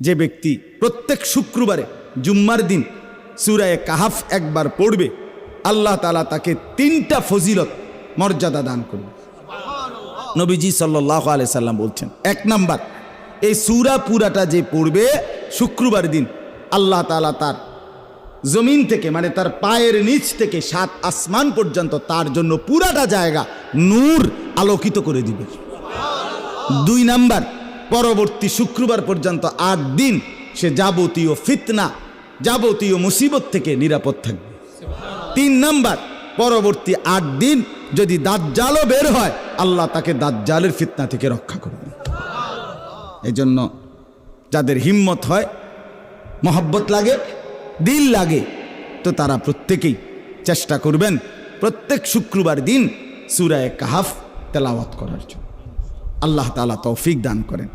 যে ব্যক্তি প্রত্যেক শুক্রবারে জুম্মার দিন সূরা কাহাফ একবার পড়বে, আল্লাহ তাআলা তাকে 3টা ফজিলত মর্যাদা দান করবে। নবীজি সাল্লাল্লাহু আলাইহি সাল্লাম বলছেন, 1 নাম্বার, এই সূরা পুরাটা যে পড়বে শুক্রবার দিন, আল্লাহ তাআলা তার জমিন থেকে মানে তার পায়ের নিচ থেকে 7 আসমান পর্যন্ত তার জন্য পুরাটা জায়গা নূর আলোকিত করে দিবে। 2 নাম্বার, পরবর্তী শুক্রবার পর্যন্ত 8 দিন সে যাবতীয় ফিতনা, যাবতীয় মুসিবত থেকে নিরাপদ থাকবে। 3 নাম্বার, পরবর্তী 8 দিন যদি দাজ্জালও বের হয়, আল্লাহ তাকে দাজ্জালের ফিতনা থেকে রক্ষা করবে। এই জন্য যাদের হিম্মত হয়, মহব্বত লাগে, দিল লাগে, তো তারা প্রত্যেকেই চেষ্টা করবেন প্রত্যেক শুক্রবার দিন সূরা কাহাফ তেলাওয়াত করার জন্য। আল্লাহ তাআলা তৌফিক দান করেন।